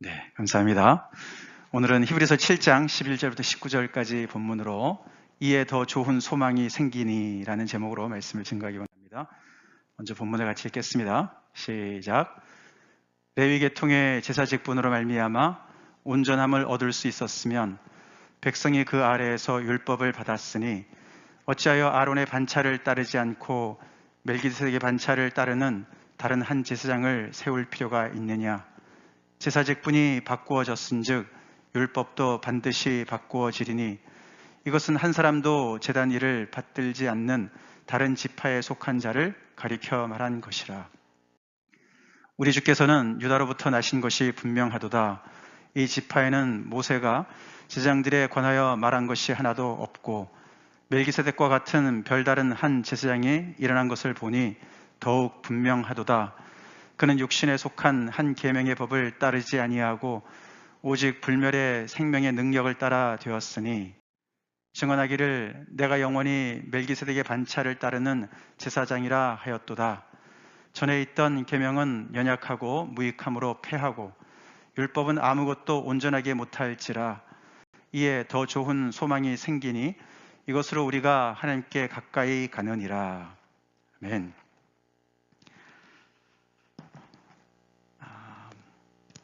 네, 감사합니다. 오늘은 히브리서 7장 11절부터 19절까지 본문으로 이에 더 좋은 소망이 생기니라는 제목으로 말씀을 증거하기 원합니다. 먼저 본문을 같이 읽겠습니다. 시작. 레위 계통의 제사 직분으로 말미암아 온전함을 얻을 수 있었으면 백성이 그 아래에서 율법을 받았으니 어찌하여 아론의 반차를 따르지 않고 멜기세덱의 반차를 따르는 다른 한 제사장을 세울 필요가 있느냐? 제사 직분이 바꾸어졌은즉 율법도 반드시 바꾸어지리니 이것은 한 사람도 제단 일을 받들지 않는 다른 지파에 속한 자를 가리켜 말한 것이라. 우리 주께서는 유다로부터 나신 것이 분명하도다. 이 지파에는 모세가 제사장들에 관하여 말한 것이 하나도 없고 멜기세덱과 같은 별다른 한 제사장이 일어난 것을 보니 더욱 분명하도다. 그는 육신에 속한 한 계명의 법을 따르지 아니하고 오직 불멸의 생명의 능력을 따라 되었으니 증언하기를 내가 영원히 멜기세덱의 반차를 따르는 제사장이라 하였도다. 전에 있던 계명은 연약하고 무익함으로 패하고 율법은 아무것도 온전하게 못할지라. 이에 더 좋은 소망이 생기니 이것으로 우리가 하나님께 가까이 가느니라. 아멘.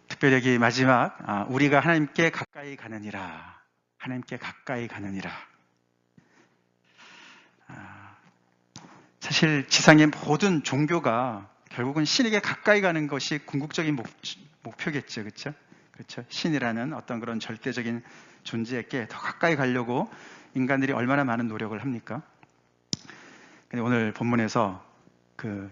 특별히 여기 마지막 우리가 하나님께 가까이 가느니라. 하나님께 가까이 가느니라. 사실 지상의 모든 종교가 결국은 신에게 가까이 가는 것이 궁극적인 목표겠죠. 그렇죠? 그렇죠? 신이라는 어떤 그런 절대적인 존재에게 더 가까이 가려고 인간들이 얼마나 많은 노력을 합니까? 근데 오늘 본문에서 그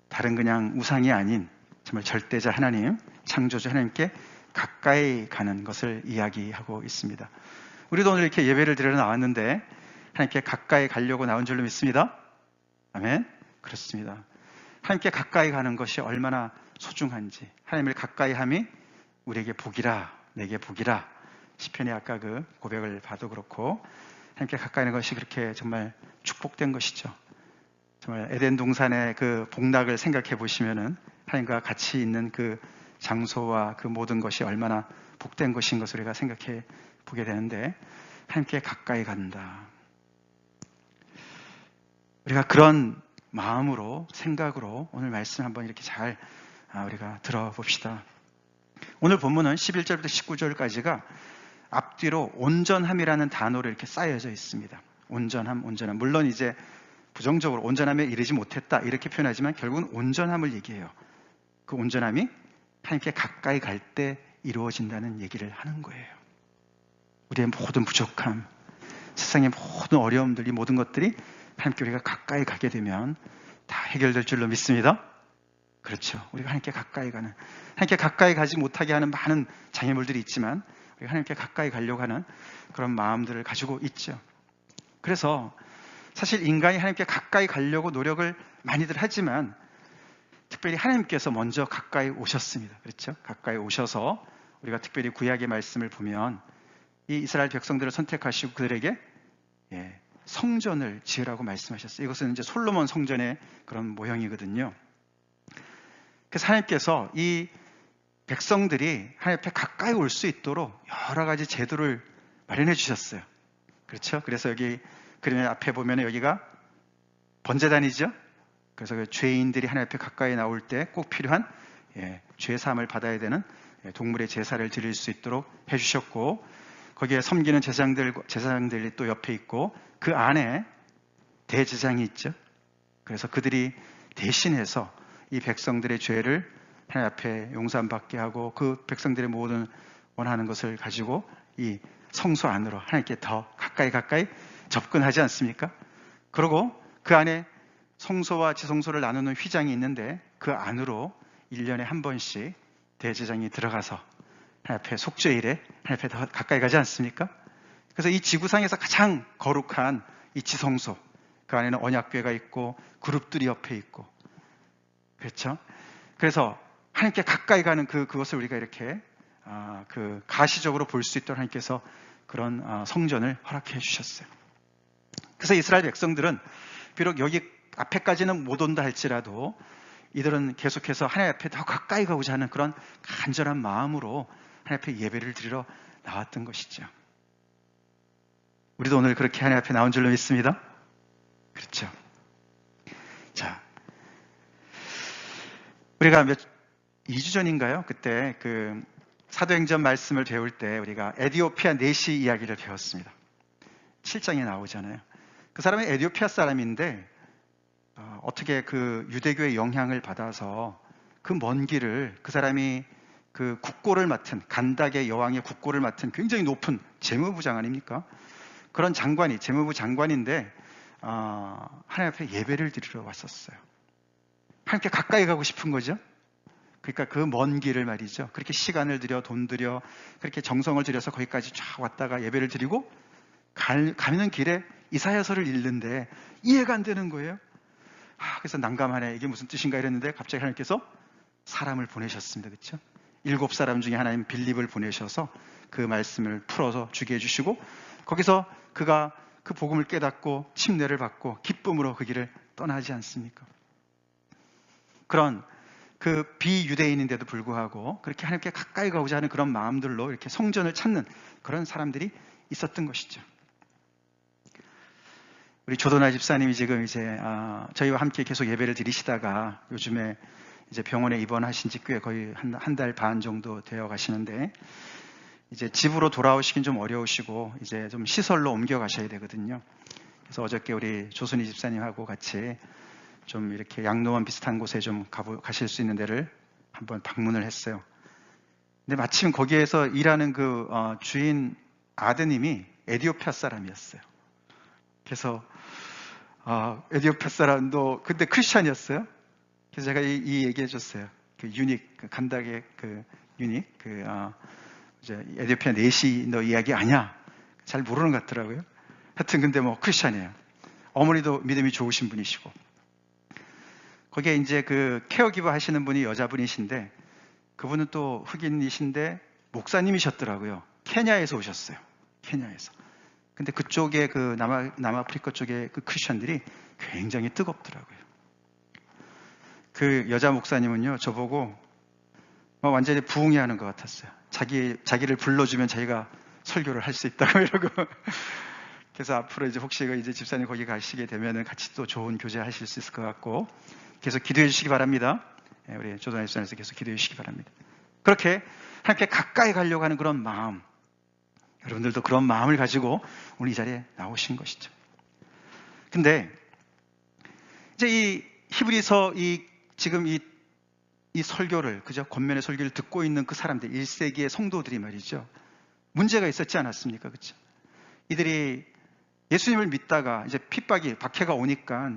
다른 그냥 우상이 아닌 정말 절대자 하나님, 창조주 하나님께 가까이 가는 것을 이야기하고 있습니다. 우리도 오늘 이렇게 예배를 드리러 나왔는데 하나님께 가까이 가려고 나온 줄로 믿습니다. 아멘. 그렇습니다. 하나님께 가까이 가는 것이 얼마나 소중한지, 하나님을 가까이 함이 우리에게 복이라, 내게 복이라. 시편의 아까 그 고백을 봐도 그렇고 하나님께 가까이 가는 것이 그렇게 정말 축복된 것이죠. 정말 에덴 동산의 그 복락을 생각해 보시면은 하나님과 같이 있는 그 장소와 그 모든 것이 얼마나 복된 것인 것을 우리가 생각해 보게 되는데 하나님께 가까이 간다. 우리가 그런 마음으로 생각으로 오늘 말씀 한번 이렇게 잘 우리가 들어봅시다. 오늘 본문은 11절부터 19절까지가 앞뒤로 온전함이라는 단어로 이렇게 쌓여져 있습니다. 온전함. 물론 이제 부정적으로 온전함에 이르지 못했다 이렇게 표현하지만 결국은 온전함을 얘기해요. 그 온전함이 하나님께 가까이 갈 때 이루어진다는 얘기를 하는 거예요. 우리의 모든 부족함, 세상의 모든 어려움들, 이 모든 것들이 하나님께 우리가 가까이 가게 되면 다 해결될 줄로 믿습니다. 그렇죠. 우리가 하나님께 가까이 가는, 하나님께 가까이 가지 못하게 하는 많은 장애물들이 있지만 우리가 하나님께 가까이 가려고 하는 그런 마음들을 가지고 있죠. 그래서 사실 인간이 하나님께 가까이 가려고 노력을 많이들 하지만 특별히 하나님께서 먼저 가까이 오셨습니다. 그렇죠? 가까이 오셔서 우리가 특별히 구약의 말씀을 보면 이 이스라엘 백성들을 선택하시고 그들에게 성전을 지으라고 말씀하셨어요. 이것은 이제 솔로몬 성전의 그런 모형이거든요. 그래서 하나님께서 이 백성들이 하나님 앞에 가까이 올 수 있도록 여러 가지 제도를 마련해 주셨어요. 그렇죠? 그래서 여기 그림 앞에 보면 여기가 번제단이죠. 그래서 그 죄인들이 하나님 앞에 가까이 나올 때 꼭 필요한 죄 사함을 받아야 되는 동물의 제사를 드릴 수 있도록 해주셨고 거기에 섬기는 제사장들이 또 옆에 있고 그 안에 대제사장이 있죠. 그래서 그들이 대신해서 이 백성들의 죄를 하나님 앞에 용서받게 하고 그 백성들의 모든 원하는 것을 가지고 이 성소 안으로 하나님께 더 가까이 접근하지 않습니까? 그리고 그 안에 성소와 지성소를 나누는 휘장이 있는데 그 안으로 1년에 한 번씩 대제사장이 들어가서 하나님 앞에 속죄일에 하나님 앞에 더 가까이 가지 않습니까? 그래서 이 지구상에서 가장 거룩한 이 지성소, 그 안에는 언약궤가 있고 그룹들이 옆에 있고 그렇죠? 그래서 하나님께 가까이 가는 그것을 우리가 이렇게 그 가시적으로 볼 수 있도록 하나님께서 그런 성전을 허락해 주셨어요. 그래서 이스라엘 백성들은 비록 여기 앞에까지는 못 온다 할지라도 이들은 계속해서 하나님 앞에 더 가까이 가고자 하는 그런 간절한 마음으로 하나님 앞에 예배를 드리러 나왔던 것이죠. 우리도 오늘 그렇게 하나님 앞에 나온 줄로 믿습니다. 그렇죠. 자, 우리가 2주 전인가요? 그때 그 사도행전 말씀을 배울 때 우리가 에디오피아 내시 이야기를 배웠습니다. 7장에 나오잖아요. 그 사람은 에디오피아 사람인데 어떻게 그 유대교의 영향을 받아서 그 먼 길을 그 사람이 그 국고를 맡은 간닥의 여왕의 국고를 맡은 굉장히 높은 재무부장 아닙니까? 그런 장관이 재무부 장관인데 하나님 앞에 예배를 드리러 왔었어요. 하나님께 가까이 가고 싶은 거죠. 그러니까 그 먼 길을 말이죠. 그렇게 시간을 들여 돈 들여 그렇게 정성을 들여서 거기까지 쫙 왔다가 예배를 드리고 가는 길에 이사야서를 읽는데 이해가 안 되는 거예요. 그래서 난감하네. 이게 무슨 뜻인가 이랬는데 갑자기 하나님께서 사람을 보내셨습니다. 그렇죠? 7사람 중에 하나님 빌립을 보내셔서 그 말씀을 풀어서 주게 해주시고 거기서 그가 그 복음을 깨닫고 침례를 받고 기쁨으로 그 길을 떠나지 않습니까? 그런 그 비유대인인데도 불구하고 그렇게 하나님께 가까이 가고자 하는 그런 마음들로 이렇게 성전을 찾는 그런 사람들이 있었던 것이죠. 우리 조도나 집사님이 지금 이제 저희와 함께 계속 예배를 드리시다가 요즘에 이제 병원에 입원하신 지 꽤 거의 한 달 반 정도 되어 가시는데 이제 집으로 돌아오시긴 좀 어려우시고 이제 좀 시설로 옮겨 가셔야 되거든요. 그래서 어저께 우리 조순희 집사님하고 같이 좀 이렇게 양로원 비슷한 곳에 좀 가실 수 있는 데를 한번 방문을 했어요. 근데 마침 거기에서 일하는 그 주인 아드님이 에디오피아 사람이었어요. 그래서 에디오피아 사람도 근데 크리스찬이었어요. 그래서 제가 이 얘기해 줬어요. 그 유닉, 그 간닥의 그 유닉, 그 이제 에디오피아 내시 너 이야기 아니야? 잘 모르는 것 같더라고요. 하여튼 근데 뭐 크리스찬이에요. 어머니도 믿음이 좋으신 분이시고 거기에 이제 그 케어기버 하시는 분이 여자분이신데 그분은 또 흑인이신데 목사님이셨더라고요. 케냐에서 오셨어요. 케냐에서. 근데 그쪽에 그 남아프리카 쪽에 그 크리스천들이 굉장히 뜨겁더라고요. 그 여자 목사님은요, 저보고 완전히 부흥해하는 것 같았어요. 자기를 불러주면 자기가 설교를 할 수 있다고 이러고. 그래서 앞으로 이제 혹시 이제 집사님 거기 가시게 되면은 같이 또 좋은 교제 하실 수 있을 것 같고 계속 기도해 주시기 바랍니다. 우리 조선의 집사님께서 계속 기도해 주시기 바랍니다. 그렇게 함께 가까이 가려고 하는 그런 마음, 여러분들도 그런 마음을 가지고 오늘 이 자리에 나오신 것이죠. 근데 이제 이 히브리서 지금 이 설교를 그죠? 권면의 설교를 듣고 있는 그 사람들 1세기의 성도들이 말이죠. 문제가 있었지 않았습니까? 그렇죠? 이들이 예수님을 믿다가 이제 박해가 오니까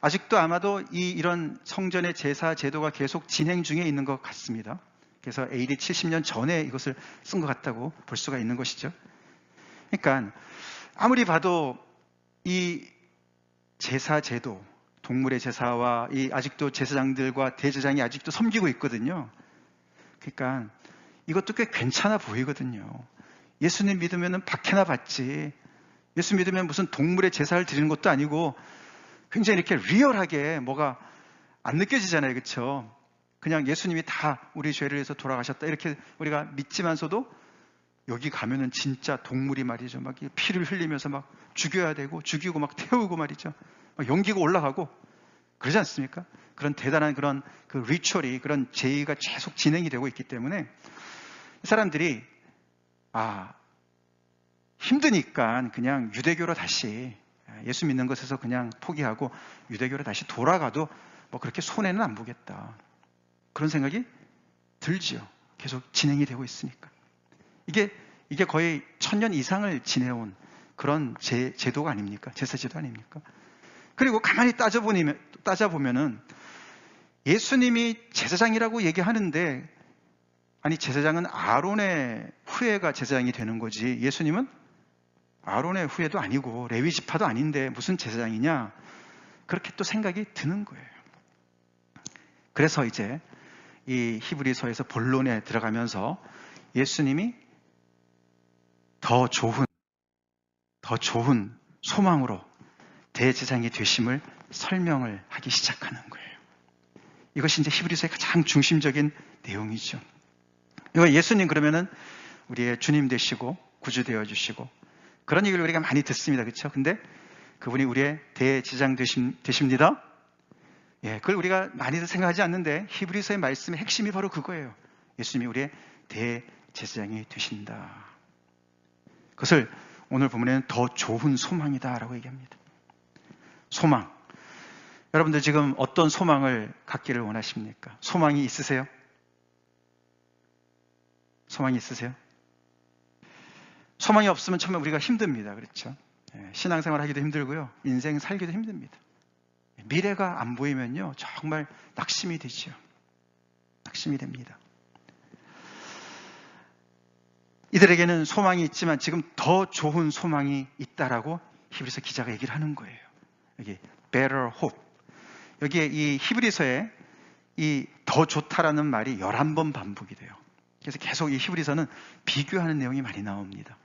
아직도 아마도 이런 성전의 제사 제도가 계속 진행 중에 있는 것 같습니다. 그래서 AD 70년 전에 이것을 쓴 것 같다고 볼 수가 있는 것이죠. 그러니까 아무리 봐도 이 제사 제도, 동물의 제사와 아직도 제사장들과 대제사장이 아직도 섬기고 있거든요. 그러니까 이것도 꽤 괜찮아 보이거든요. 예수님 믿으면 박해나 받지. 예수 믿으면 무슨 동물의 제사를 드리는 것도 아니고 굉장히 이렇게 리얼하게 뭐가 안 느껴지잖아요. 그렇죠? 그냥 예수님이 다 우리 죄를 위해서 돌아가셨다. 이렇게 우리가 믿지만서도 여기 가면은 진짜 동물이 말이죠. 막 피를 흘리면서 막 죽여야 되고 죽이고 막 태우고 말이죠. 막 연기가 올라가고 그러지 않습니까? 그런 대단한 그런 그 리추얼이 그런 제의가 계속 진행이 되고 있기 때문에 사람들이 힘드니까 그냥 유대교로 다시 예수 믿는 것에서 그냥 포기하고 유대교로 다시 돌아가도 뭐 그렇게 손해는 안 보겠다. 그런 생각이 들지요. 계속 진행이 되고 있으니까. 이게 거의 1000년 이상을 지내온 그런 제도가 아닙니까? 제사제도 아닙니까? 그리고 가만히 따져보면은 예수님이 제사장이라고 얘기하는데 아니 제사장은 아론의 후예가 제사장이 되는 거지 예수님은 아론의 후예도 아니고 레위 지파도 아닌데 무슨 제사장이냐 그렇게 또 생각이 드는 거예요. 그래서 이제 이 히브리서에서 본론에 들어가면서 예수님이 더 좋은 소망으로 대제사장이 되심을 설명을 하기 시작하는 거예요. 이것이 이제 히브리서의 가장 중심적인 내용이죠. 이거 예수님 그러면은 우리의 주님 되시고 구주 되어 주시고 그런 얘기를 우리가 많이 듣습니다. 그렇죠? 근데 그분이 우리의 대제사장 되십니다. 예, 그걸 우리가 많이들 생각하지 않는데 히브리서의 말씀의 핵심이 바로 그거예요. 예수님이 우리의 대제사장이 되신다. 그것을 오늘 본문에는 더 좋은 소망이다라고 얘기합니다. 소망. 여러분들 지금 어떤 소망을 갖기를 원하십니까? 소망이 있으세요? 소망이 있으세요? 소망이 없으면 처음에 우리가 힘듭니다. 그렇죠? 신앙생활 하기도 힘들고요. 인생 살기도 힘듭니다. 미래가 안 보이면요. 정말 낙심이 되죠. 낙심이 됩니다. 이들에게는 소망이 있지만 지금 더 좋은 소망이 있다라고 히브리서 기자가 얘기를 하는 거예요. 여기 better hope. 여기에 이 히브리서에 이 더 좋다라는 말이 11번 반복이 돼요. 그래서 계속 이 히브리서는 비교하는 내용이 많이 나옵니다.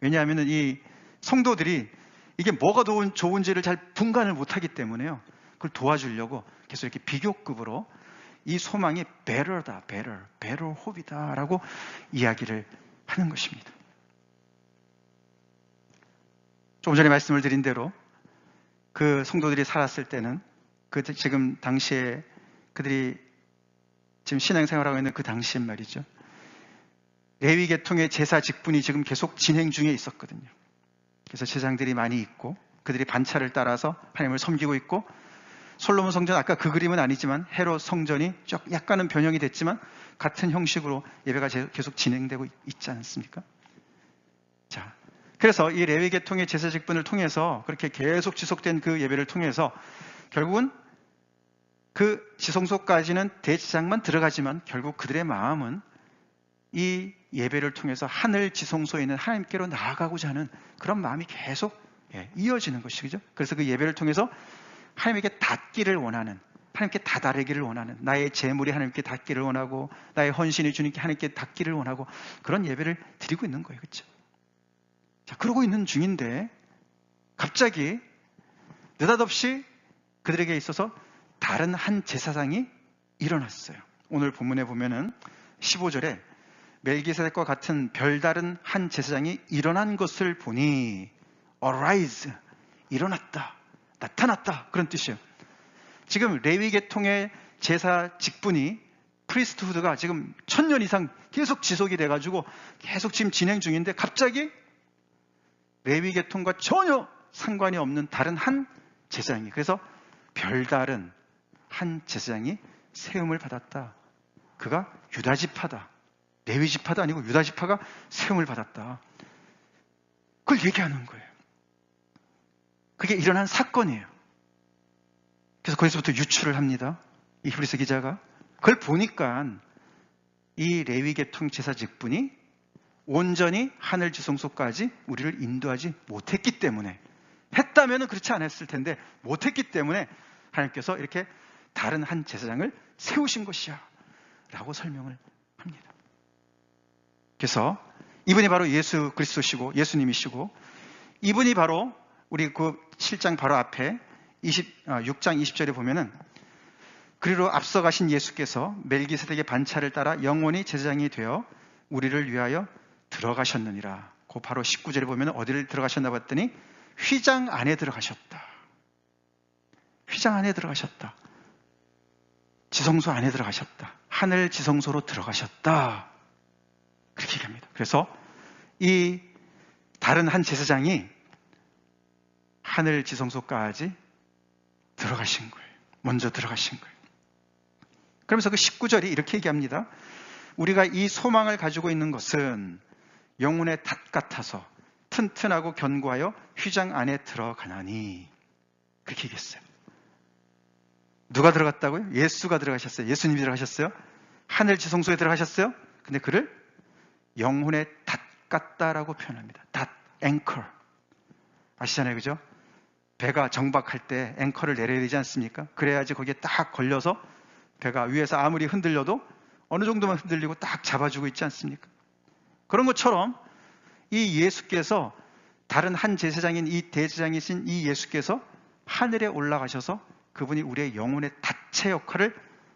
왜냐하면 이 성도들이 이게 뭐가 좋은지를 잘 분간을 못하기 때문에요. 그걸 도와주려고 계속 이렇게 비교급으로 이 소망이 better다, better hope이다 라고 이야기를 하는 것입니다. 조금 전에 말씀을 드린 대로 그 성도들이 살았을 때는 지금 당시에 그들이 지금 신앙생활하고 있는 그 당시엔 말이죠. 레위 계통의 제사 직분이 지금 계속 진행 중에 있었거든요. 그래서 제사장들이 많이 있고 그들이 반차를 따라서 하나님을 섬기고 있고 솔로몬 성전 아까 그 그림은 아니지만 헤롯 성전이 약간은 변형이 됐지만 같은 형식으로 예배가 계속 진행되고 있지 않습니까? 자, 그래서 이 레위 계통의 제사 직분을 통해서 그렇게 계속 지속된 그 예배를 통해서 결국은 그 지성소까지는 대제사장만 들어가지만 결국 그들의 마음은 이 예배를 통해서 하늘 지성소에 있는 하나님께로 나아가고자 하는 그런 마음이 계속 이어지는 것이죠. 그래서 그 예배를 통해서 하나님에게 닿기를 원하는, 하나님께 다다르기를 원하는, 나의 재물이 하나님께 닿기를 원하고 나의 헌신이 주님께 하나님께 닿기를 원하고 그런 예배를 드리고 있는 거예요. 그렇죠? 자, 그러고 있는 중인데 갑자기 느닷없이 그들에게 있어서 다른 한 제사장이 일어났어요. 오늘 본문에 보면은 15절에 멜기세덱과 같은 별다른 한 제사장이 일어난 것을 보니 arise, 일어났다, 나타났다 그런 뜻이에요. 지금 레위 계통의 제사 직분이 프리스트후드가 지금 1000년 이상 계속 지속이 돼가지고 계속 지금 진행 중인데 갑자기 레위 계통과 전혀 상관이 없는 다른 한 제사장이, 그래서 별다른 한 제사장이 세움을 받았다. 그가 유다 지파다. 레위 지파도 아니고 유다 지파가 세움을 받았다. 그걸 얘기하는 거예요. 그게 일어난 사건이에요. 그래서 거기서부터 유추를 합니다. 이 히브리서 기자가. 그걸 보니까 이 레위 계통 제사 직분이 온전히 하늘 지성소까지 우리를 인도하지 못했기 때문에, 했다면 그렇지 않았을 텐데 못했기 때문에 하나님께서 이렇게 다른 한 제사장을 세우신 것이야 라고 설명을 합니다. 그래서 이분이 바로 예수 그리스도시고 예수님이시고, 이분이 바로 우리 그 7장 바로 앞에 6장 20절에 보면은 그리로 앞서가신 예수께서 멜기세덱의 반차를 따라 영원히 제사장이 되어 우리를 위하여 들어가셨느니라. 그 바로 19절에 보면 어디를 들어가셨나 봤더니 휘장 안에 들어가셨다. 휘장 안에 들어가셨다. 지성소 안에 들어가셨다. 하늘 지성소로 들어가셨다. 그렇게 얘기합니다. 그래서 이 다른 한 제사장이 하늘 지성소까지 들어가신 거예요. 먼저 들어가신 거예요. 그러면서 그 19절이 이렇게 얘기합니다. 우리가 이 소망을 가지고 있는 것은 영혼의 닷 같아서 튼튼하고 견고하여 휘장 안에 들어가나니. 그렇게 얘기했어요. 누가 들어갔다고요? 예수가 들어가셨어요. 예수님이 들어가셨어요. 하늘 지성소에 들어가셨어요. 근데 그를 영혼의 닷 같다라고 표현합니다. 닷, 앵커. 아시잖아요. 그죠? 배가 정박할 때 앵커를 내려야 되지 않습니까? 그래야지 거기에 딱 걸려서 배가 위에서 아무리 흔들려도 어느 정도만 흔들리고 딱 잡아주고 있지 않습니까? 그런 것처럼 이 예수께서, 다른 한 제사장인 이 대제사장이신 이 예수께서 하늘에 올라가셔서 그분이 우리의 영혼의 닷체 역할을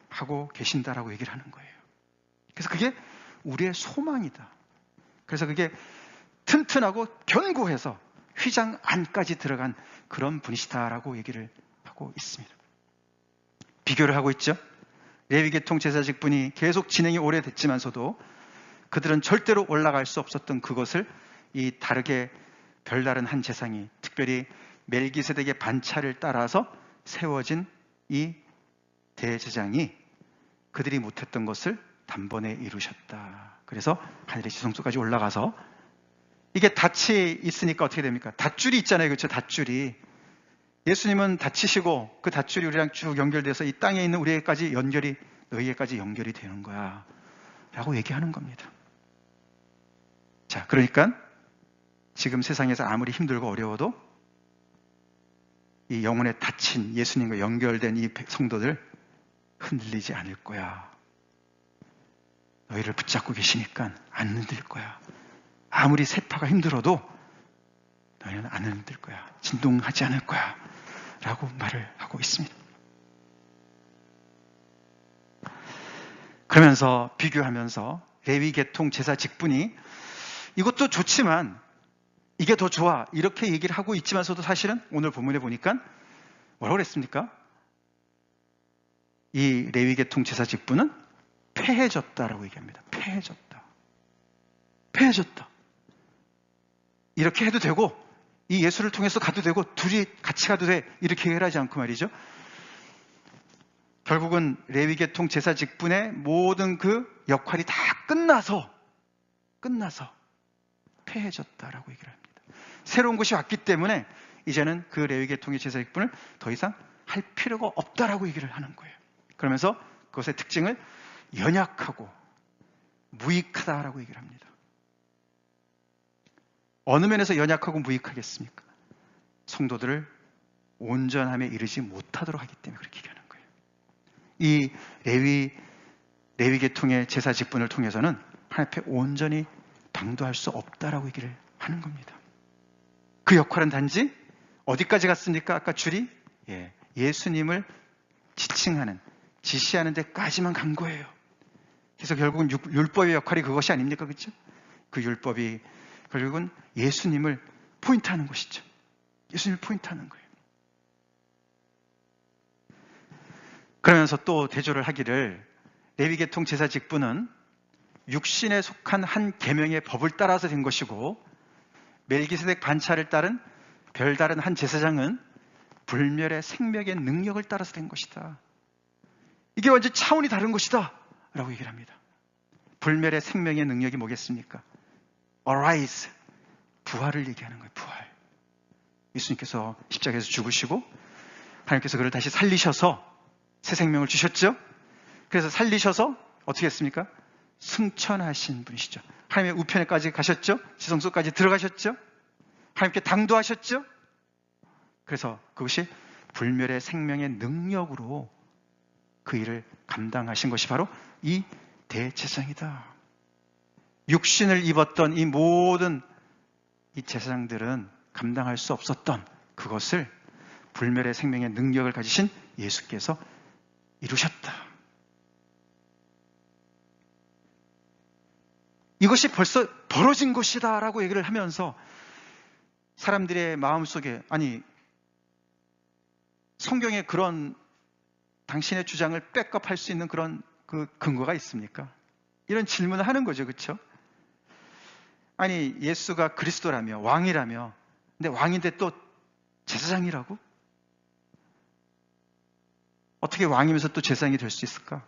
하고 계신다라고 얘기를 하는 거예요. 그래서 그게 우리의 소망이다. 그래서 그게 튼튼하고 견고해서 휘장 안까지 들어간 그런 분이시다라고 얘기를 하고 있습니다. 비교를 하고 있죠. 레위계통 제사 직분이 계속 진행이 오래됐지만서도 그들은 절대로 올라갈 수 없었던 그것을 이 다르게 별다른 한 제사장이, 특별히 멜기세덱의 반차를 따라서 세워진 이 대제사장이 그들이 못했던 것을 단번에 이루셨다. 그래서 하늘의 지성소까지 올라가서, 이게 닻이 있으니까 어떻게 됩니까? 닷줄이 있잖아요. 그렇죠? 닷줄이. 예수님은 닫히시고 그 닷줄이 우리랑 쭉 연결돼서 이 땅에 있는 우리에게까지 연결이, 너희에게까지 연결이 되는 거야 라고 얘기하는 겁니다. 자, 그러니까 지금 세상에서 아무리 힘들고 어려워도 이 영혼에 닫힌 예수님과 연결된 이 성도들 흔들리지 않을 거야. 너희를 붙잡고 계시니까 안 흔들 거야. 아무리 세파가 힘들어도 너희는 안 흔들 거야. 진동하지 않을 거야 라고 말을 하고 있습니다. 그러면서 비교하면서 레위계통 제사 직분이 이것도 좋지만 이게 더 좋아 이렇게 얘기를 하고 있지만서도 사실은 오늘 본문에 보니까 뭐라고 그랬습니까? 이 레위계통 제사 직분은 폐해졌다라고 얘기합니다. 폐해졌다. 이렇게 해도 되고 이 예수를 통해서 가도 되고 둘이 같이 가도 돼 이렇게 얘기를 하지 않고 말이죠. 결국은 레위계통 제사 직분의 모든 그 역할이 다 끝나서 폐해졌다라고 얘기를 합니다. 새로운 것이 왔기 때문에 이제는 그 레위계통의 제사 직분을 더 이상 할 필요가 없다라고 얘기를 하는 거예요. 그러면서 그것의 특징을 연약하고 무익하다라고 얘기를 합니다. 어느 면에서 연약하고 무익하겠습니까? 성도들을 온전함에 이르지 못하도록 하기 때문에 그렇게 얘기하는 거예요. 이 레위계통의 제사 직분을 통해서는 하나님 앞에 온전히 당도할 수 없다라고 얘기를 하는 겁니다. 그 역할은 단지 어디까지 갔습니까? 아까 줄이 예수님을 지칭하는, 지시하는 데까지만 간 거예요. 그래서 결국은 율법의 역할이 그것이 아닙니까? 그렇죠? 그 율법이 결국은 예수님을 포인트하는 것이죠. 예수님을 포인트하는 거예요. 그러면서 또 대조를 하기를 레위계통 제사 직분은 육신에 속한 한 계명의 법을 따라서 된 것이고 멜기세덱 반차를 따른 별다른 한 제사장은 불멸의 생명의 능력을 따라서 된 것이다. 이게 완전 차원이 다른 것이다 라고 얘기를 합니다. 불멸의 생명의 능력이 뭐겠습니까? Arise, 부활을 얘기하는 거예요. 부활. 예수님께서 십자가에서 죽으시고 하나님께서 그를 다시 살리셔서 새 생명을 주셨죠. 그래서 살리셔서 어떻게 했습니까? 승천하신 분이시죠. 하나님의 우편에까지 가셨죠. 지성소까지 들어가셨죠. 하나님께 당도하셨죠. 그래서 그것이 불멸의 생명의 능력으로 그 일을 감당하신 것이 바로 이 대제사장이다. 육신을 입었던 이 모든 이 제사장들은 감당할 수 없었던 그것을 불멸의 생명의 능력을 가지신 예수께서 이루셨다. 이것이 벌써 벌어진 것이다 라고 얘기를 하면서 사람들의 마음속에, 아니 성경에 그런 당신의 주장을 백업할 수 있는 그런 그 근거가 있습니까? 이런 질문을 하는 거죠. 그렇죠? 아니 예수가 그리스도라며 왕이라며, 근데 왕인데 또 제사장이라고? 어떻게 왕이면서 또 제사장이 될 수 있을까?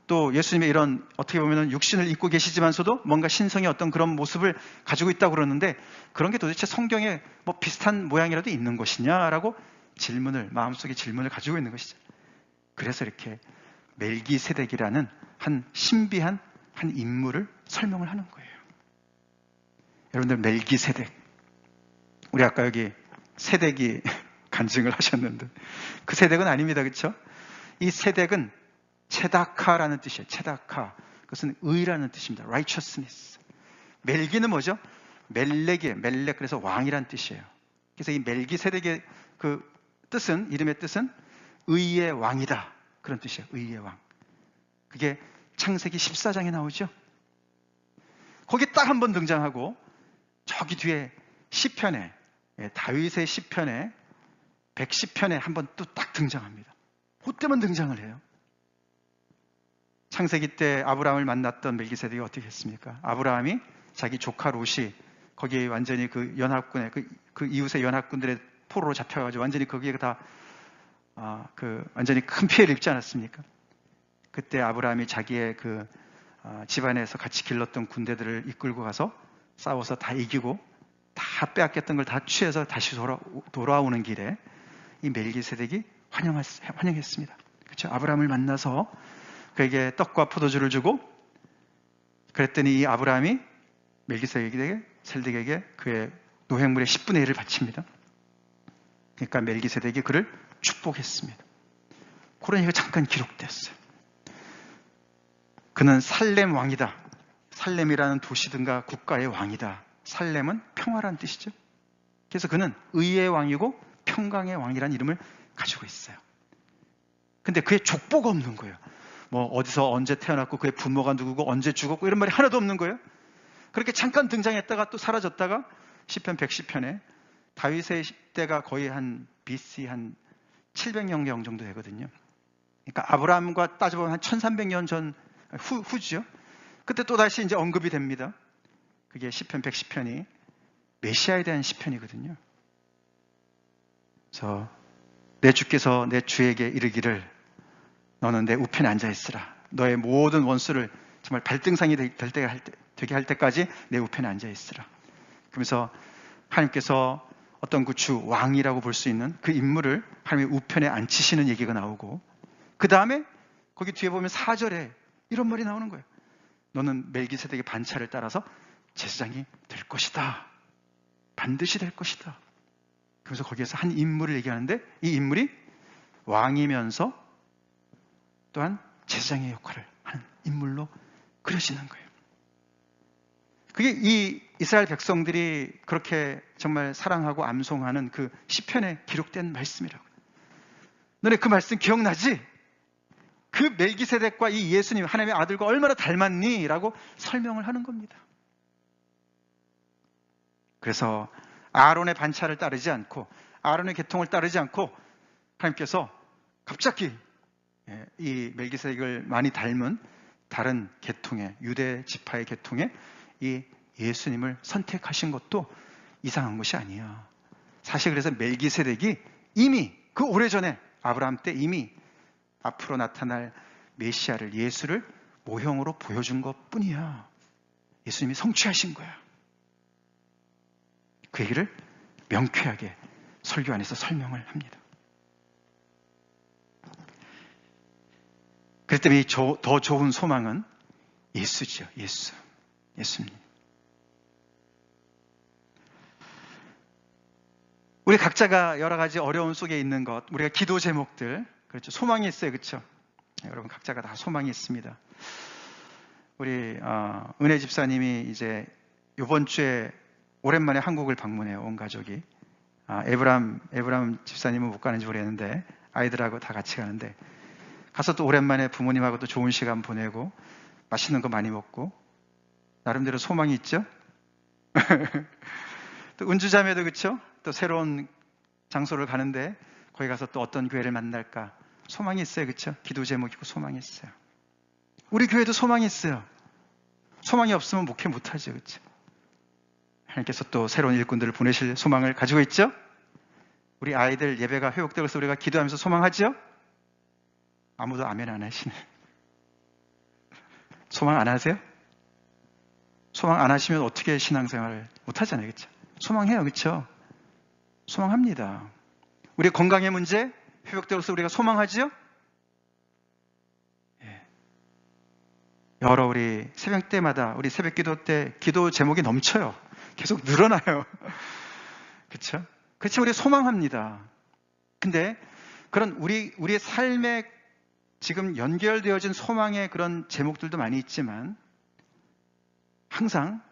또 예수님의 이런 어떻게 보면 육신을 입고 계시지만서도 뭔가 신성의 어떤 그런 모습을 가지고 있다고 그러는데 그런 게 도대체 성경에 뭐 비슷한 모양이라도 있는 것이냐라고 마음속에 질문을 가지고 있는 것이죠. 그래서 이렇게 멜기세덱이라는 한 신비한 한 인물을 설명을 하는 거예요. 여러분들 멜기세덱, 우리 아까 여기 세덱이 간증을 하셨는데 그 세덱은 아닙니다. 그렇죠? 이 세덱은 체다카라는 뜻이에요. 체다카. 그것은 의라는 뜻입니다. righteousness. 멜기는 뭐죠? 멜렉이에요. 멜렉. 그래서 왕이라는 뜻이에요. 그래서 이 멜기세덱의 그 뜻은, 이름의 뜻은 의의 왕이다 그런 뜻이에요. 의의 왕. 그게 창세기 14장에 나오죠. 거기 딱 한 번 등장하고 저기 뒤에 시편에, 다윗의 시편에 110편에 한 번 또 딱 등장합니다. 그때만 등장을 해요. 창세기 때 아브라함을 만났던 멜기세덱이 어떻게 했습니까? 아브라함이 자기 조카 롯이 거기에 완전히 그 연합군의 그 이웃의 연합군들의 포로로 잡혀가지고 완전히 거기에 다 완전히 큰 피해를 입지 않았습니까? 그때 아브라함이 자기의 집안에서 같이 길렀던 군대들을 이끌고 가서 싸워서 다 이기고 다 빼앗겼던 걸 다 취해서 다시 돌아오는 길에 이 멜기세덱이 환영했습니다. 그렇죠? 아브라함을 만나서 그에게 떡과 포도주를 주고 그랬더니 이 아브라함이 멜기세덱에게 그의 노획물의 10분의 1을 바칩니다. 그러니까 멜기세덱이 그를 축복했습니다. 그런 얘기가 잠깐 기록됐어요. 그는 살렘 왕이다. 살렘이라는 도시든가 국가의 왕이다. 살렘은 평화라는 뜻이죠. 그래서 그는 의의 왕이고 평강의 왕이라는 이름을 가지고 있어요. 근데 그의 족보가 없는 거예요. 뭐 어디서 언제 태어났고 그의 부모가 누구고 언제 죽었고 이런 말이 하나도 없는 거예요. 그렇게 잠깐 등장했다가 또 사라졌다가 시편 110편에 다윗의 때가 거의 한 BC 한 700년 정도 되거든요. 그러니까 아브라함과 따져보면 한 1300년 전 후죠. 그때 또 다시 이제 언급이 됩니다. 그게 시편 110편이 메시아에 대한 시편이거든요. 그래서 내 주께서 내 주에게 이르기를 너는 내 우편에 앉아 있으라. 너의 모든 원수를 정말 발등상이 되게 할 때까지 내 우편에 앉아 있으라. 그러면서 하나님께서 어떤 그 주 왕이라고 볼 수 있는 그 인물을 하나님의 우편에 앉히시는 얘기가 나오고 그 다음에 거기 뒤에 보면 4절에 이런 말이 나오는 거예요. 너는 멜기세덱의 반차를 따라서 제사장이 될 것이다. 반드시 될 것이다. 그래서 거기에서 한 인물을 얘기하는데 이 인물이 왕이면서 또한 제사장의 역할을 하는 인물로 그려지는 거예요. 그게 이 이스라엘 백성들이 그렇게 정말 사랑하고 암송하는 그 시편에 기록된 말씀이라고요. 너네 그 말씀 기억나지? 그 멜기세덱과 이 예수님 하나님의 아들과 얼마나 닮았니? 라고 설명을 하는 겁니다. 그래서 아론의 반차를 따르지 않고 아론의 계통을 따르지 않고 하나님께서 갑자기 이 멜기세덱을 많이 닮은 다른 계통의 유대 지파의 계통의 이 예수님을 선택하신 것도 이상한 것이 아니야. 사실 그래서 멜기세덱이 이미 그 오래전에 아브라함 때 이미 앞으로 나타날 메시아를 예수를 모형으로 보여준 것뿐이야. 예수님이 성취하신 거야. 그 얘기를 명쾌하게 설교 안에서 설명을 합니다. 그렇기 때문에 더 좋은 소망은 예수죠. 예수님. 우리 각자가 여러 가지 어려움 속에 있는 것, 우리가 기도 제목들, 그렇죠. 소망이 있어요. 그렇죠. 여러분 각자가 다 소망이 있습니다. 우리 은혜 집사님이 이제 이번 주에 오랜만에 한국을 방문해요. 온 가족이. 에브람 집사님은 못 가는지 모르겠는데 아이들하고 다 같이 가는데 가서 또 오랜만에 부모님하고 또 좋은 시간 보내고 맛있는 거 많이 먹고 나름대로 소망이 있죠. 또 은주자매도 그렇죠. 또 새로운 장소를 가는데 거기 가서 또 어떤 교회를 만날까 소망이 있어요. 그렇죠. 기도 제목이고 소망이 있어요. 우리 교회도 소망이 있어요. 소망이 없으면 목회 못하죠. 그렇죠. 하나님께서 또 새로운 일꾼들을 보내실 소망을 가지고 있죠. 우리 아이들 예배가 회복되고 해서 우리가 기도하면서 소망하죠. 아무도 아멘 안 하시네. 소망 안 하세요? 소망 안 하시면 어떻게 신앙생활을 못하잖아요. 그렇죠? 소망해요. 그렇죠? 소망합니다. 우리 건강의 문제 회복되어서 우리가 소망하지요? 예. 여러 우리 새벽 때마다 우리 새벽 기도 때 기도 제목이 넘쳐요. 계속 늘어나요. 그렇죠? 그렇지 우리 소망합니다. 근데 그런 우리의 삶에 지금 연결되어진 소망의 그런 제목들도 많이 있지만 항상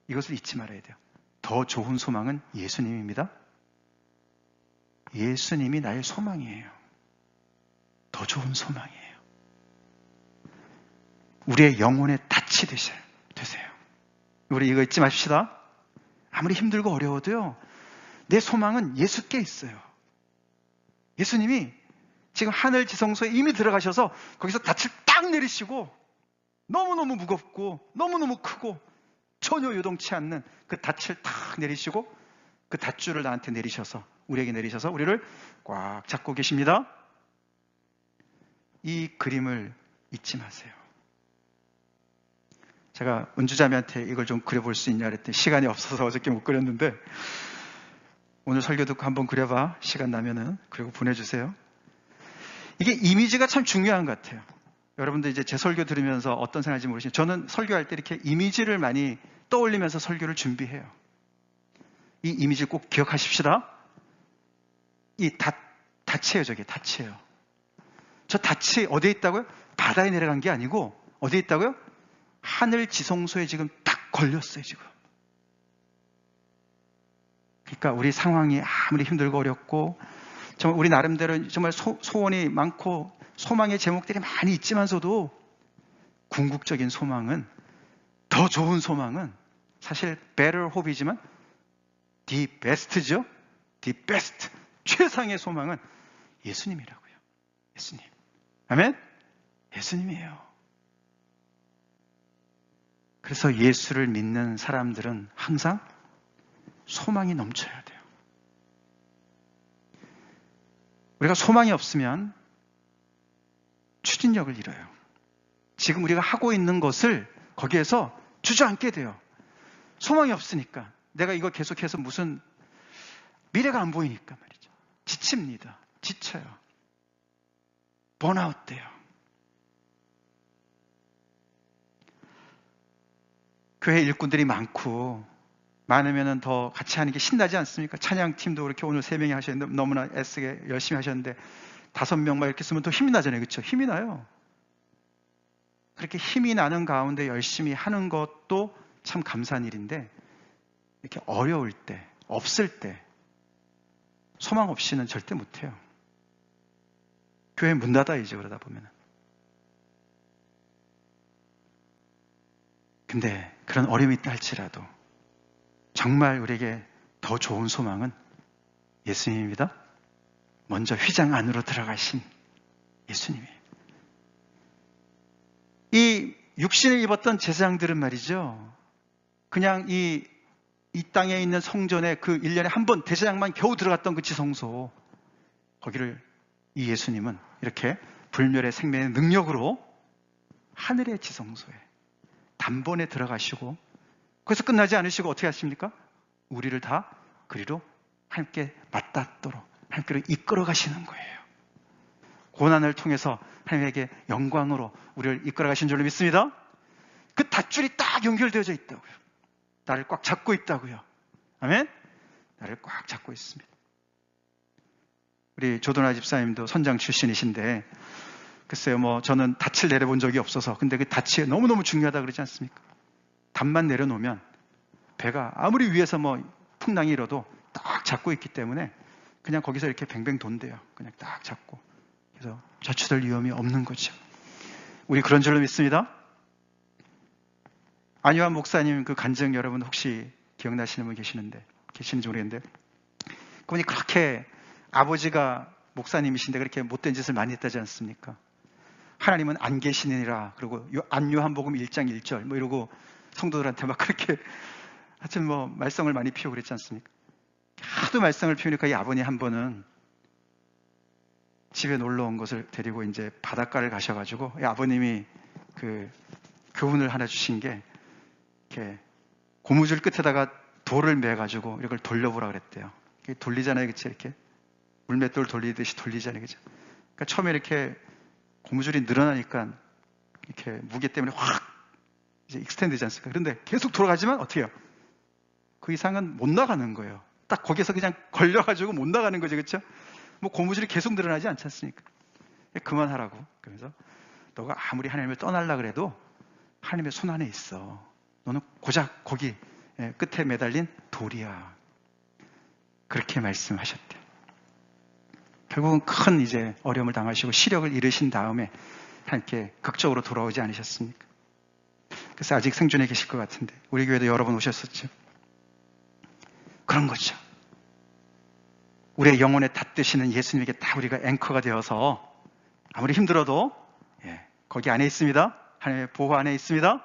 이것을 잊지 말아야 돼요. 더 좋은 소망은 예수님입니다. 예수님이 나의 소망이에요. 더 좋은 소망이에요. 우리의 영혼의 닻이 되세요. 우리 이거 잊지 마십시다. 아무리 힘들고 어려워도요, 내 소망은 예수께 있어요. 예수님이 지금 하늘 지성소에 이미 들어가셔서 거기서 닻을 딱 내리시고 너무너무 무겁고 너무너무 크고 전혀 요동치 않는 그 닻을 딱 내리시고 그 닷줄을 나한테 내리셔서, 우리에게 내리셔서 우리를 꽉 잡고 계십니다. 이 그림을 잊지 마세요. 제가 은주자매한테 이걸 좀 그려볼 수 있냐 그랬더니 시간이 없어서 어저께 못 그렸는데, 오늘 설교 듣고 한번 그려봐. 시간 나면은. 그리고 보내주세요. 이게 이미지가 참 중요한 것 같아요. 여러분들 이제 제 설교 들으면서 어떤 생각인지 모르시죠? 저는 설교할 때 이렇게 이미지를 많이 떠올리면서 설교를 준비해요. 이 이미지 꼭 기억하십시다. 이 닻이에요. 저게 닻이에요. 저 닻이 어디에 있다고요? 바다에 내려간 게 아니고 어디에 있다고요? 하늘 지성소에 지금 딱 걸렸어요. 지금. 그러니까 우리 상황이 아무리 힘들고 어렵고 정말 우리 나름대로 정말 소원이 많고 소망의 제목들이 많이 있지만서도 궁극적인 소망은, 더 좋은 소망은 사실 better hope이지만 the best죠. the best, 최상의 소망은 예수님이라고요. 예수님. 아멘? 예수님이에요. 그래서 예수를 믿는 사람들은 항상 소망이 넘쳐야 돼요. 우리가 소망이 없으면 추진력을 잃어요. 지금 우리가 하고 있는 것을 거기에서 주저앉게 돼요. 소망이 없으니까. 내가 이거 계속해서 무슨 미래가 안 보이니까 말이죠. 지칩니다. 지쳐요. 번아웃 돼요. 교회 일꾼들이 많으면 더 같이 하는 게 신나지 않습니까? 찬양팀도 이렇게 오늘 3명이 하셨는데 너무나 애쓰게 열심히 하셨는데 5명만 이렇게 쓰면 더 힘이 나잖아요. 그렇죠? 힘이 나요. 그렇게 힘이 나는 가운데 열심히 하는 것도 참 감사한 일인데, 이렇게 어려울 때, 없을 때 소망 없이는 절대 못해요. 교회 문 닫아야죠. 그러다 보면. 근데 그런 어려움이 있다 할지라도 정말 우리에게 더 좋은 소망은 예수님입니다. 먼저 휘장 안으로 들어가신 예수님이에요. 이 육신을 입었던 제사장들은 말이죠, 그냥 이 땅에 있는 성전에 그 1년에 한 번 대제사장만 겨우 들어갔던 그 지성소, 거기를 이 예수님은 이렇게 불멸의 생명의 능력으로 하늘의 지성소에 단번에 들어가시고, 거기서 끝나지 않으시고 어떻게 하십니까? 우리를 다 그리로 함께 맞닿도록 함께 이끌어 가시는 거예요. 고난을 통해서 하나님에게 영광으로 우리를 이끌어 가신 줄로 믿습니다. 그 닷줄이 딱 연결되어져 있다고요. 나를 꽉 잡고 있다고요. 아멘? 나를 꽉 잡고 있습니다. 우리 조도나 집사님도 선장 출신이신데, 글쎄요, 저는 닻을 내려본 적이 없어서, 근데 그 닻이 너무너무 중요하다 그러지 않습니까? 닻만 내려놓으면 배가 아무리 위에서 풍랑이 일어도 딱 잡고 있기 때문에 그냥 거기서 이렇게 뱅뱅 돈대요. 그냥 딱 잡고. 그래서 좌초될 위험이 없는 거죠. 우리 그런 줄로 믿습니다. 안유한 목사님 그 간증 여러분 혹시 기억나시는 분 계시는지 모르겠는데, 그분이 그렇게 아버지가 목사님이신데 그렇게 못된 짓을 많이 했다지 않습니까? 하나님은 안 계시느니라, 그리고 안요한 복음 1장 1절 이러고 성도들한테 막 그렇게 하여튼 말썽을 많이 피우고 그랬지 않습니까? 하도 말썽을 피우니까 이 아버님 한 번은 집에 놀러 온 것을 데리고 이제 바닷가를 가셔가지고, 이 아버님이 그 교훈을 하나 주신 게, 이렇게 고무줄 끝에다가 돌을 매가지고 이걸 돌려보라 그랬대요. 돌리잖아요, 그치? 이렇게 물맷돌 돌리듯이 돌리잖아요, 그죠? 그러니까 처음에 이렇게 고무줄이 늘어나니까 이렇게 무게 때문에 확 이제 익스텐드 되지 않습니까? 그런데 계속 돌아가지만 어떻게 해요? 그 이상은 못 나가는 거예요. 딱 거기서 그냥 걸려가지고 못 나가는 거죠, 그렇죠? 고무줄이 계속 늘어나지 않지 않습니까? 그만하라고. 그러면서 너가 아무리 하나님을 떠나려 그래도 하나님의 손 안에 있어. 너는 고작 거기 끝에 매달린 돌이야. 그렇게 말씀하셨대요. 결국은 큰 이제 어려움을 당하시고 시력을 잃으신 다음에 하나님께 극적으로 돌아오지 않으셨습니까? 그래서 아직 생존해 계실 것 같은데 우리 교회도 여러 번 오셨었죠. 그런 거죠. 우리의 영혼에 닿으시는 예수님에게 다 우리가 앵커가 되어서 아무리 힘들어도 거기 안에 있습니다. 하나님의 보호 안에 있습니다.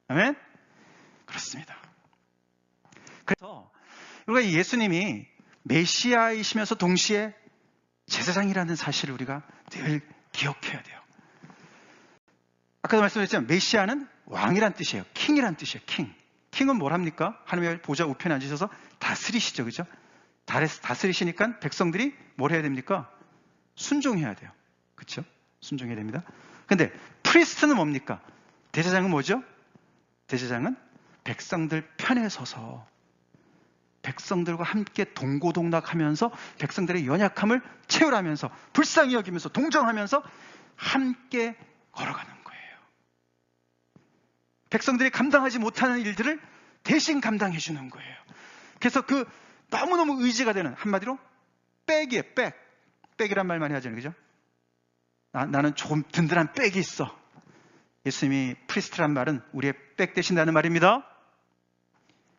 아멘? 그렇습니다. 그래서 우리가 예수님이 메시아이시면서 동시에 제사장이라는 사실을 우리가 늘 기억해야 돼요. 아까도 말씀드렸지만 메시아는 왕이란 뜻이에요. 킹이란 뜻이에요. 킹. 킹은 뭘 합니까? 하나님의 보좌 우편에 앉으셔서 다스리시죠. 그죠? 다스리시니까 백성들이 뭘 해야 됩니까? 순종해야 돼요. 그렇죠? 순종해야 됩니다. 근데 프리스트는 뭡니까? 대제사장은 뭐죠? 대제사장은 백성들 편에 서서 백성들과 함께 동고동락하면서 백성들의 연약함을 채울하면서 불쌍히 여기면서 동정하면서 함께 걸어가는 거예요. 백성들이 감당하지 못하는 일들을 대신 감당해 주는 거예요. 그래서 그 너무너무 의지가 되는, 한마디로 백이에요. 백이란 말 많이 하잖아요. 그죠? 나는 조금 든든한 백이 있어. 예수님이 프리스트란 말은 우리의 백 되신다는 말입니다.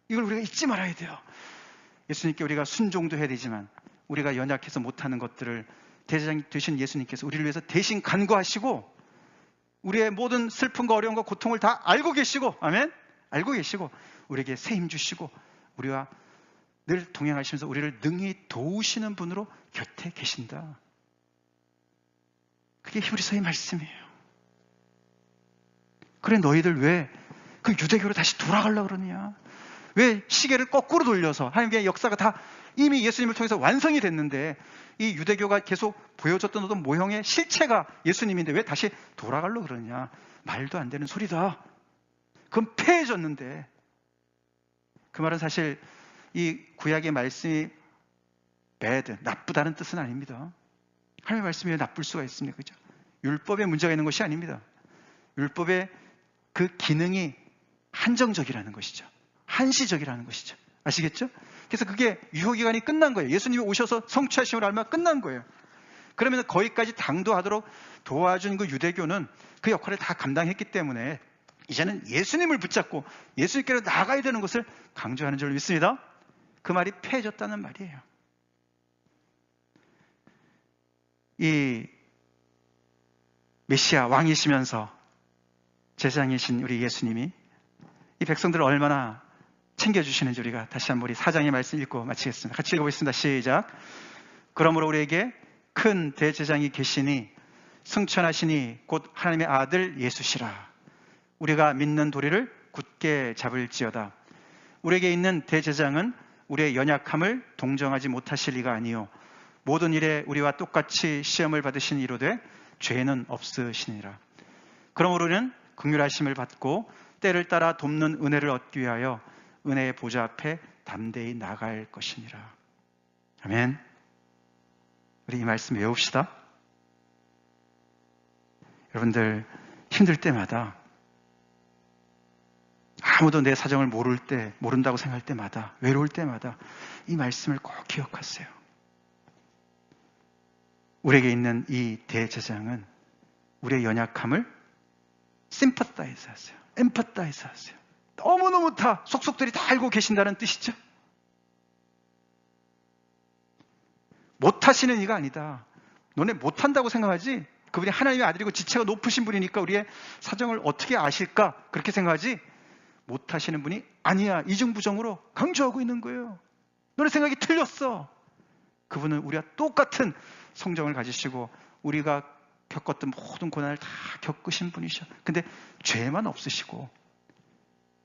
이걸 우리가 잊지 말아야 돼요. 예수님께 우리가 순종도 해야 되지만 우리가 연약해서 못하는 것들을 대제사장 되신 예수님께서 우리를 위해서 대신 간구하시고 우리의 모든 슬픔과 어려움과 고통을 다 알고 계시고, 아멘? 알고 계시고 우리에게 새 힘 주시고 우리와 늘 동행하시면서 우리를 능히 도우시는 분으로 곁에 계신다. 그게 히브리서의 말씀이에요. 그래 너희들 왜 그 유대교로 다시 돌아가려고 그러느냐? 왜 시계를 거꾸로 돌려서 하나님의 역사가 다 이미 예수님을 통해서 완성이 됐는데 이 유대교가 계속 보여줬던 어떤 모형의 실체가 예수님인데 왜 다시 돌아가려고 그러느냐? 말도 안 되는 소리다. 그건 폐해졌는데. 그 말은 사실 이 구약의 말씀이 bad, 나쁘다는 뜻은 아닙니다. 하나님의 말씀이 왜 나쁠 수가 있습니까? 그죠? 율법에 문제가 있는 것이 아닙니다. 율법의 그 기능이 한정적이라는 것이죠. 한시적이라는 것이죠. 아시겠죠? 그래서 그게 유효기간이 끝난 거예요. 예수님이 오셔서 성취하심을 알면 끝난 거예요. 그러면 거기까지 당도하도록 도와준 그 유대교는 그 역할을 다 감당했기 때문에 이제는 예수님을 붙잡고 예수님께로 나아가야 되는 것을 강조하는 줄 믿습니다. 그 말이 폐해졌다는 말이에요. 이 메시아 왕이시면서 제사장이신 우리 예수님이 이 백성들을 얼마나 챙겨주시는지 우리가 다시 한번 우리 4장의 말씀 읽고 마치겠습니다. 같이 읽어보겠습니다. 시작. 그러므로 우리에게 큰 대제사장이 계시니 승천하시니 곧 하나님의 아들 예수시라. 우리가 믿는 도리를 굳게 잡을지어다. 우리에게 있는 대제사장은 우리의 연약함을 동정하지 못하실 리가 아니요 모든 일에 우리와 똑같이 시험을 받으신 이로되 죄는 없으시니라. 그러므로 우리는 긍휼하심을 받고 때를 따라 돕는 은혜를 얻기 위하여 은혜의 보좌 앞에 담대히 나갈 것이니라. 아멘. 우리 이 말씀 외웁시다. 여러분들 힘들 때마다 아무도 내 사정을 모른다고 생각할 때마다 외로울 때마다 이 말씀을 꼭 기억하세요. 우리에게 있는 이 대제사장은 우리의 연약함을 sympathize 하세요. empathize 하세요. 너무너무 다 속속들이 다 알고 계신다는 뜻이죠. 못하시는 이가 아니다. 너네 못한다고 생각하지? 그분이 하나님의 아들이고 지체가 높으신 분이니까 우리의 사정을 어떻게 아실까? 그렇게 생각하지? 못하시는 분이 아니야. 이중부정으로 강조하고 있는 거예요. 너네 생각이 틀렸어. 그분은 우리와 똑같은 성정을 가지시고 우리가 겪었던 모든 고난을 다 겪으신 분이셔. 근데 죄만 없으시고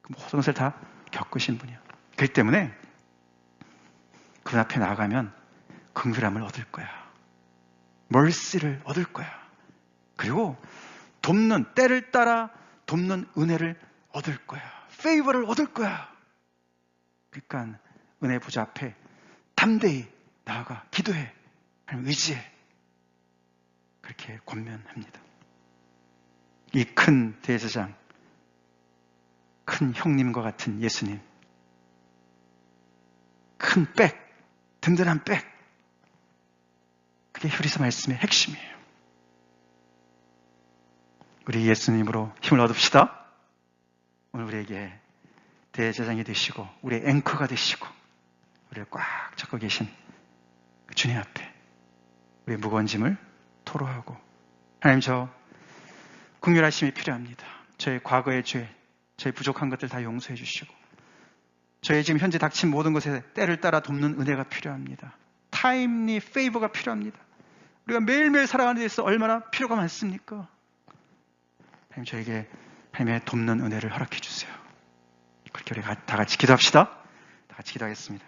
그 모든 것을 다 겪으신 분이야. 그렇기 때문에 그 앞에 나아가면 긍휼함을 얻을 거야. mercy를 얻을 거야. 그리고 때를 따라 돕는 은혜를 얻을 거야. favor를 얻을 거야. 그러니까 은혜 보좌 앞에 담대히 나아가 기도해. 하나님 의지해. 그렇게 권면합니다. 이 큰 대제사장, 큰 형님과 같은 예수님, 큰 백, 든든한 백, 그게 히브리서 말씀의 핵심이에요. 우리 예수님으로 힘을 얻읍시다. 오늘 우리에게 대제사장이 되시고 우리의 앵커가 되시고 우리를 꽉 잡고 계신 그 주님 앞에 우리의 무거운 짐을 토로하고, 하나님, 저 긍휼하심이 필요합니다. 저의 과거의 죄, 저의 부족한 것들 다 용서해 주시고 저의 지금 현재 닥친 모든 것에 때를 따라 돕는 은혜가 필요합니다. 타임리 페이버가 필요합니다. 우리가 매일매일 살아가는 데 있어서 얼마나 필요가 많습니까? 하나님, 저에게 하나님의 돕는 은혜를 허락해 주세요. 그렇게 우리 다 같이 기도합시다. 다 같이 기도하겠습니다.